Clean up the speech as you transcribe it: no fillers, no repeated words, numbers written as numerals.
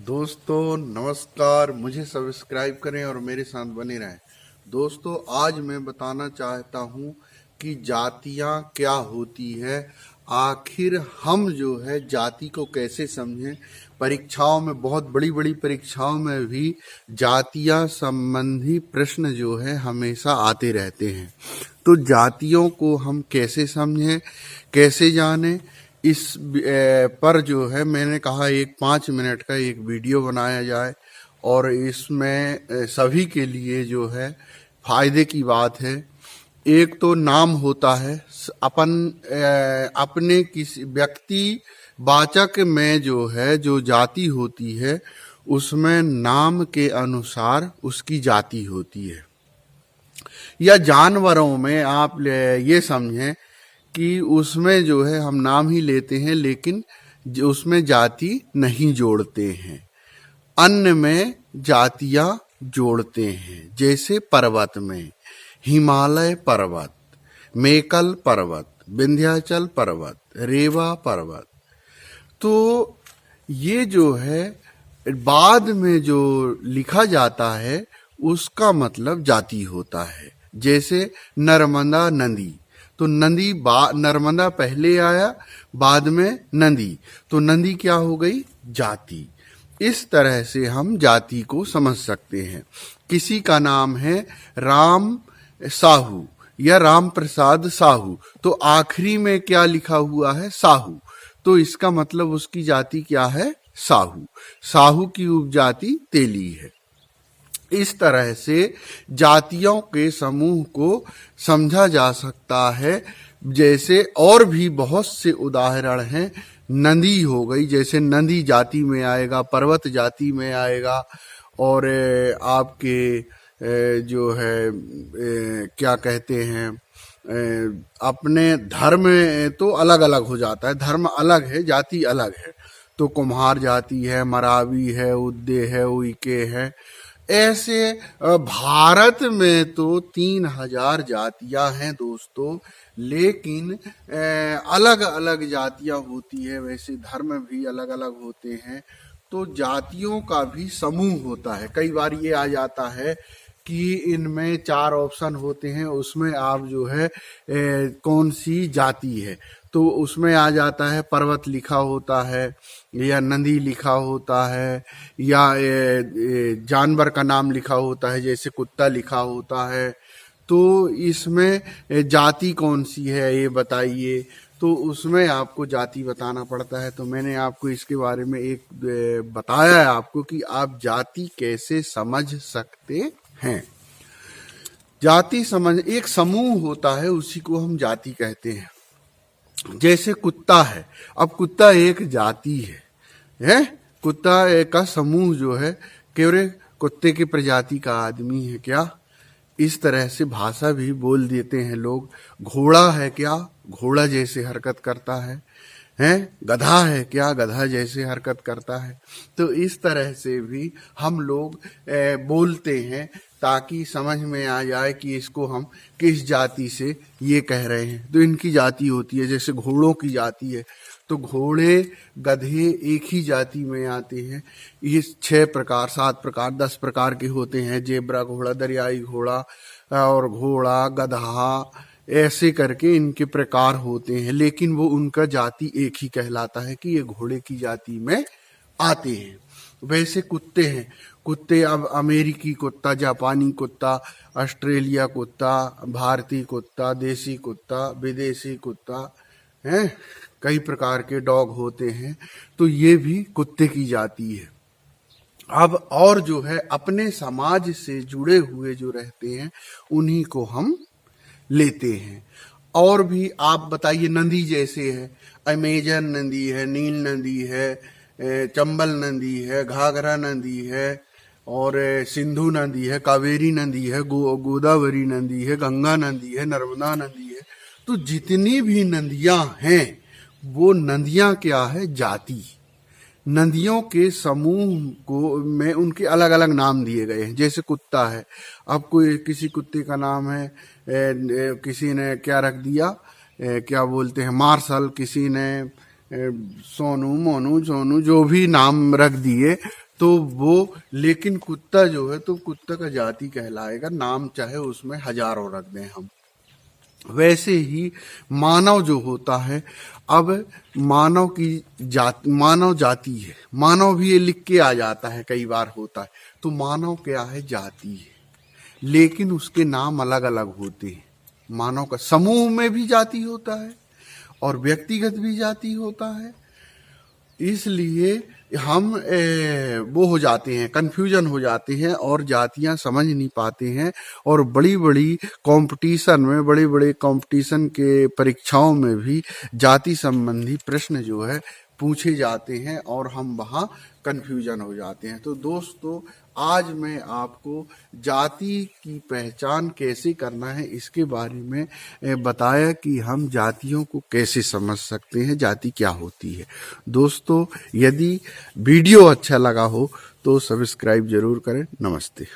दोस्तों नमस्कार, मुझे सब्सक्राइब करें और मेरे साथ बने रहें। दोस्तों आज मैं बताना चाहता हूँ कि जातियाँ क्या होती है, आखिर हम जो है जाति को कैसे समझें। परीक्षाओं में, बहुत बड़ी बड़ी परीक्षाओं में भी जातियाँ संबंधी प्रश्न जो है हमेशा आते रहते हैं। तो जातियों को हम कैसे समझें, कैसे जानें, इस पर जो है मैंने कहा एक 5 मिनट का एक वीडियो बनाया जाए और इसमें सभी के लिए जो है फायदे की बात है। एक तो नाम होता है, अपने किसी व्यक्ति वाचक में जो है जो जाति होती है उसमें नाम के अनुसार उसकी जाति होती है। या जानवरों में आप ये समझें कि उसमें जो है हम नाम ही लेते हैं लेकिन उसमें जाति नहीं जोड़ते हैं। अन्न में जातियां जोड़ते हैं, जैसे पर्वत में हिमालय पर्वत, मेकल पर्वत, विंध्याचल पर्वत, रेवा पर्वत। तो ये जो है बाद में जो लिखा जाता है उसका मतलब जाति होता है। जैसे नर्मदा नदी, तो नदी नर्मदा पहले आया, बाद में नदी, तो नदी क्या हो गई? जाति। इस तरह से हम जाति को समझ सकते हैं। किसी का नाम है राम साहू या राम प्रसाद साहू, तो आखिरी में क्या लिखा हुआ है? साहू, तो इसका मतलब उसकी जाति क्या है? साहू। साहू की उपजाति तेली है। इस तरह से जातियों के समूह को समझा जा सकता है। जैसे और भी बहुत से उदाहरण हैं। नदी हो गई, जैसे नदी जाति में आएगा, पर्वत जाति में आएगा, और आपके जो है क्या कहते हैं, अपने धर्म तो अलग अलग हो जाता है, धर्म अलग है, जाति अलग है। तो कुम्हार जाति है, मरावी है, उद्दे है, उइके है। ऐसे भारत में तो 3000 जातियां हैं दोस्तों, लेकिन अलग अलग जातियां होती है। वैसे धर्म भी अलग अलग होते हैं। तो जातियों का भी समूह होता है। कई बार ये आ जाता है कि इनमें 4 ऑप्शन होते हैं, उसमें आप जो है कौन सी जाति है, तो उसमें आ जाता है पर्वत लिखा होता है, या नदी लिखा होता है, या जानवर का नाम लिखा होता है, जैसे कुत्ता लिखा होता है। तो इसमें जाति कौन सी है ये बताइए, तो उसमें आपको जाति बताना पड़ता है। तो मैंने आपको इसके बारे में एक बताया है आपको कि आप जाति कैसे समझ सकते हैं। जाति समझ, एक समूह होता है, उसी को हम जाति कहते हैं। जैसे कुत्ता है, अब कुत्ता एक जाति है, कुत्ता का समूह जो है, केवल कुत्ते की प्रजाति का आदमी है क्या, इस तरह से भाषा भी बोल देते हैं लोग। घोड़ा है क्या, घोड़ा जैसे हरकत करता है, गधा है क्या, गधा जैसे हरकत करता है। तो इस तरह से भी हम लोग बोलते हैं ताकि समझ में आ जाए कि इसको हम किस जाति से ये कह रहे हैं। तो इनकी जाति होती है। जैसे घोड़ों की जाति है, तो घोड़े गधे एक ही जाति में आते हैं। ये 6 प्रकार, 7 प्रकार, 10 प्रकार के होते हैं। जेब्रा घोड़ा, दरियाई घोड़ा और घोड़ा, गधा, ऐसे करके इनके प्रकार होते हैं। लेकिन वो उनका जाति एक ही कहलाता है कि ये घोड़े की जाति में आते हैं। वैसे कुत्ते हैं, कुत्ते अब अमेरिकी कुत्ता, जापानी कुत्ता, ऑस्ट्रेलिया कुत्ता, भारतीय कुत्ता, देसी कुत्ता, विदेशी कुत्ता, कई प्रकार के डॉग होते हैं। तो ये भी कुत्ते की जाति है। अब और जो है अपने समाज से जुड़े हुए जो रहते हैं उन्हीं को हम लेते हैं। और भी आप बताइए, नदी जैसे है, अमेजन नदी है, नील नदी है, चंबल नदी है, घाघरा नदी है, और सिंधु नदी है, कावेरी नदी है, गोदावरी नदी है, गंगा नदी है, नर्मदा नदी है। तो जितनी भी नदियां हैं वो नदियां क्या है? जाति। नदियों के समूह को में उनके अलग अलग नाम दिए गए हैं। जैसे कुत्ता है, अब कोई किसी कुत्ते का नाम है, किसी ने क्या रख दिया, क्या बोलते हैं, मार्शल, किसी ने सोनू, मोनू, सोनू, जो भी नाम रख दिए। तो वो, लेकिन कुत्ता जो है तो कुत्ता का जाति कहलाएगा, नाम चाहे उसमें हजारों रख दें हम। वैसे ही मानव जो होता है, अब मानव की मानव जाति है, मानव भी ये लिख के आ जाता है, कई बार होता है। तो मानव क्या है? जाति है, लेकिन उसके नाम अलग अलग होते हैं। मानव का समूह में भी जाति होता है और व्यक्तिगत भी जाति होता है। इसलिए हम वो हो जाते हैं, कंफ्यूजन हो जाते हैं और जातियां समझ नहीं पाते हैं। और बड़ी बड़ी कंपटीशन में, बड़े बड़े कंपटीशन के परीक्षाओं में भी जाति संबंधी प्रश्न जो है पूछे जाते हैं और हम वहाँ कंफ्यूजन हो जाते हैं। तो दोस्तों, आज मैं आपको जाति की पहचान कैसे करना है इसके बारे में बताया कि हम जातियों को कैसे समझ सकते हैं, जाति क्या होती है। दोस्तों, यदि वीडियो अच्छा लगा हो तो सब्सक्राइब जरूर करें। नमस्ते।